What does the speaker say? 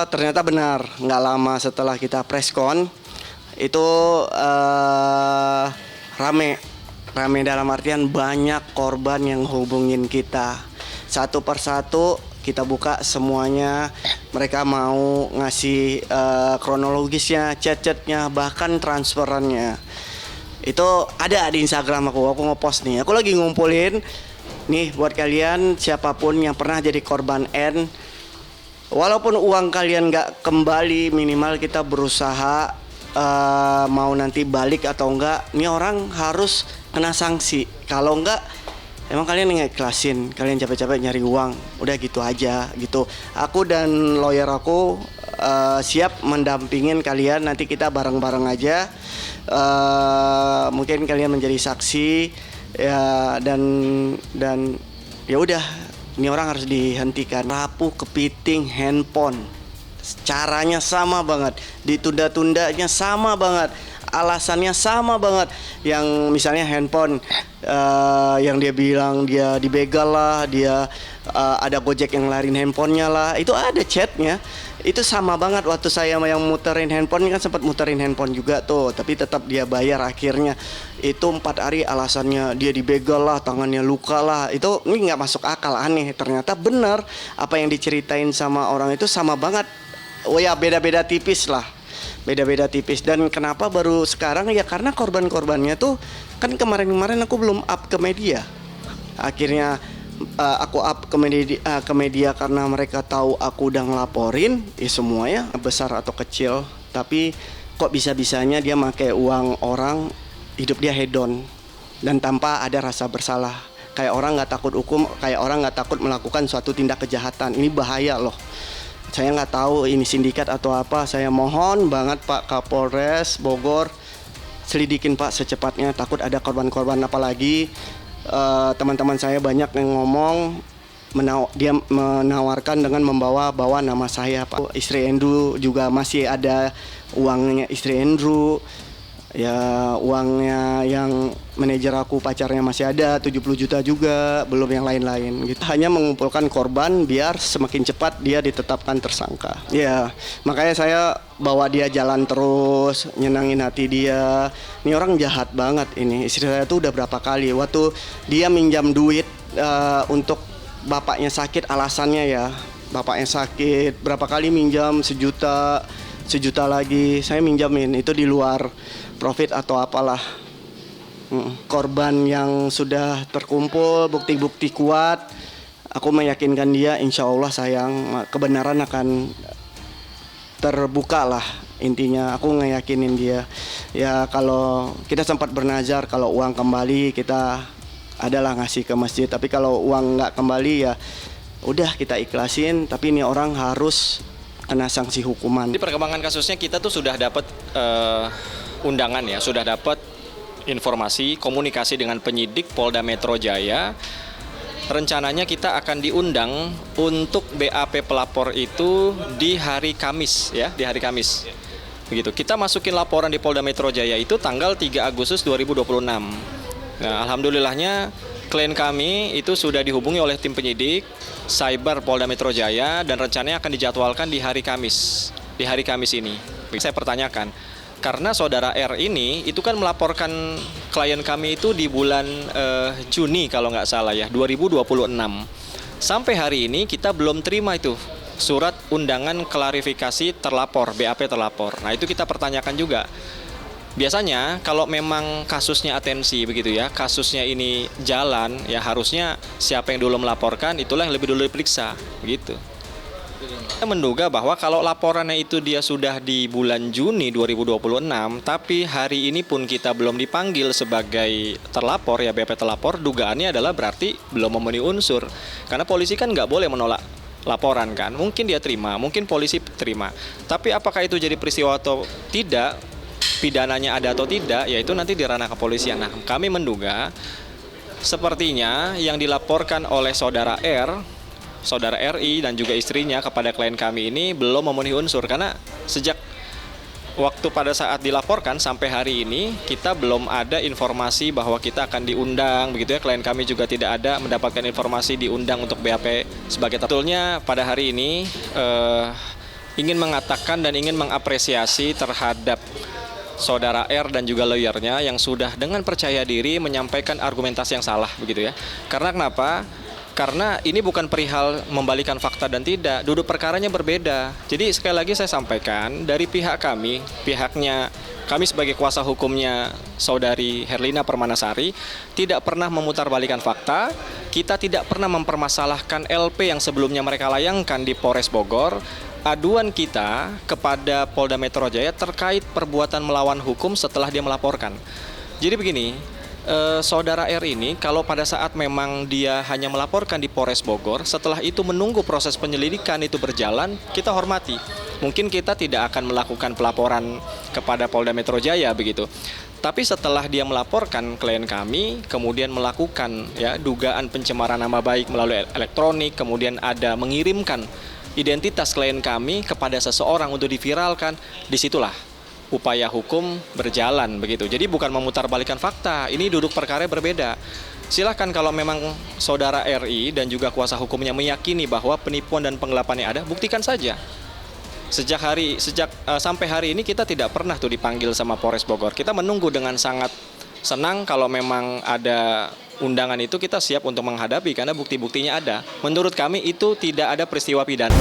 ternyata benar. Nggak lama setelah kita preskon itu rame. Rame dalam artian banyak korban yang hubungin kita. Satu persatu kita buka semuanya. Mereka mau ngasih kronologisnya, chat-chatnya, bahkan transferannya. Itu ada di Instagram aku ngepost nih. Aku lagi ngumpulin nih buat kalian siapapun yang pernah jadi korban N. Walaupun uang kalian nggak kembali, minimal kita berusaha mau nanti balik atau enggak. Ini orang harus kena sanksi. Kalau enggak, emang kalian ngiklasin, kalian capek-capek nyari uang, udah gitu aja gitu. Aku dan lawyer aku siap mendampingin kalian. Nanti kita bareng-bareng aja. Mungkin kalian menjadi saksi ya, dan ya udah. Ini orang harus dihentikan. Rapuh kepiting handphone, caranya sama banget, ditunda-tundanya sama banget, alasannya sama banget. Yang misalnya handphone yang dia bilang dia dibegal lah, dia ada Gojek yang lariin handphonenya lah, itu ada chatnya. Itu sama banget. Waktu saya yang muterin handphone kan sempat muterin handphone juga tuh, tapi tetap dia bayar akhirnya. Itu 4 hari alasannya dia dibegal lah, tangannya luka lah. Itu ini nggak masuk akal, aneh. Ternyata benar apa yang diceritain sama orang itu sama banget. Oh ya, beda-beda tipis lah. Beda-beda tipis. Dan kenapa baru sekarang? Ya karena korban-korbannya tuh kan kemarin-kemarin aku belum up ke media. Akhirnya aku up ke media karena mereka tahu aku udah ngelaporin. Ya semuanya besar atau kecil. Tapi kok bisa-bisanya dia pakai uang orang, hidup dia hedon dan tanpa ada rasa bersalah. Kayak orang nggak takut hukum, kayak orang nggak takut melakukan suatu tindak kejahatan. Ini bahaya loh. Saya nggak tahu ini sindikat atau apa. Saya mohon banget Pak Kapolres Bogor, selidikin Pak secepatnya. Takut ada korban-korban, apalagi teman-teman saya banyak yang ngomong dia menawarkan dengan membawa nama saya Pak. Istri Andrew juga masih ada uangnya istri Andrew. Ya uangnya yang manajer aku pacarnya masih ada 70 juta juga, belum yang lain-lain gitu. Hanya mengumpulkan korban biar semakin cepat dia ditetapkan tersangka. Ya, makanya saya bawa dia jalan terus, nyenangin hati dia. Ini orang jahat banget ini. Istri saya tuh udah berapa kali waktu dia minjam duit untuk bapaknya sakit, alasannya ya bapaknya sakit, berapa kali minjam 1 juta, 1 juta lagi saya minjamin, itu di luar profit atau apalah. Korban yang sudah terkumpul, bukti-bukti kuat, aku meyakinkan dia, insya Allah sayang, kebenaran akan terbuka lah. Intinya aku ngeyakinin dia. Ya kalau kita sempat bernazar kalau uang kembali kita adalah ngasih ke masjid, tapi kalau uang nggak kembali ya udah kita ikhlasin. Tapi ini orang harus kena sanksi hukuman. Di perkembangan kasusnya kita tuh sudah dapat undangan ya, sudah dapat informasi komunikasi dengan penyidik Polda Metro Jaya. Rencananya kita akan diundang untuk BAP pelapor itu di hari Kamis ya, di hari Kamis. Begitu. Kita masukin laporan di Polda Metro Jaya itu tanggal 3 Agustus 2026. Nah, alhamdulillahnya klien kami itu sudah dihubungi oleh tim penyidik Cyber Polda Metro Jaya dan rencananya akan dijadwalkan di hari Kamis. Di hari Kamis ini. Saya pertanyakan, karena saudara R ini itu kan melaporkan klien kami itu di bulan Juni kalau nggak salah ya, 2026. Sampai hari ini kita belum terima itu surat undangan klarifikasi terlapor, BAP terlapor. Nah itu kita pertanyakan juga. Biasanya kalau memang kasusnya atensi begitu ya, kasusnya ini jalan, ya harusnya siapa yang dulu melaporkan itulah yang lebih dulu diperiksa, begitu. Saya menduga bahwa kalau laporannya itu dia sudah di bulan Juni 2026, tapi hari ini pun kita belum dipanggil sebagai terlapor, ya BAP terlapor, dugaannya adalah berarti belum memenuhi unsur. Karena polisi kan nggak boleh menolak laporan kan, mungkin dia terima, mungkin polisi terima. Tapi apakah itu jadi peristiwa atau tidak, pidananya ada atau tidak, yaitu nanti di ranah kepolisian. Nah, kami menduga sepertinya yang dilaporkan oleh saudara R, saudara RI dan juga istrinya kepada klien kami ini belum memenuhi unsur, karena sejak waktu pada saat dilaporkan sampai hari ini kita belum ada informasi bahwa kita akan diundang begitu ya. Klien kami juga tidak ada mendapatkan informasi diundang untuk BAP sebagai tertulnya pada hari ini. ingin mengatakan dan ingin mengapresiasi terhadap saudara R dan juga lawyernya yang sudah dengan percaya diri menyampaikan argumentasi yang salah begitu ya. Karena kenapa? Karena ini bukan perihal membalikan fakta dan tidak, duduk perkaranya berbeda. Jadi sekali lagi saya sampaikan dari pihak kami, kami sebagai kuasa hukumnya saudari Herlina Permanasari tidak pernah memutarbalikan fakta, kita tidak pernah mempermasalahkan LP yang sebelumnya mereka layangkan di Polres Bogor. Aduan kita kepada Polda Metro Jaya terkait perbuatan melawan hukum setelah dia melaporkan. Jadi begini, saudara R ini kalau pada saat memang dia hanya melaporkan di Polres Bogor, setelah itu menunggu proses penyelidikan itu berjalan, kita hormati. Mungkin kita tidak akan melakukan pelaporan kepada Polda Metro Jaya begitu. Tapi setelah dia melaporkan klien kami, kemudian melakukan ya dugaan pencemaran nama baik melalui elektronik, kemudian ada mengirimkan identitas klien kami kepada seseorang untuk diviralkan, disitulah upaya hukum berjalan begitu. Jadi bukan memutarbalikan fakta, ini duduk perkara berbeda. Silahkan kalau memang saudara RI dan juga kuasa hukumnya meyakini bahwa penipuan dan penggelapan yang ada, buktikan saja. Sampai hari ini kita tidak pernah tuh dipanggil sama Polres Bogor. Kita menunggu dengan sangat senang kalau memang ada undangan itu kita siap untuk menghadapi karena bukti-buktinya ada. Menurut kami itu tidak ada peristiwa pidana.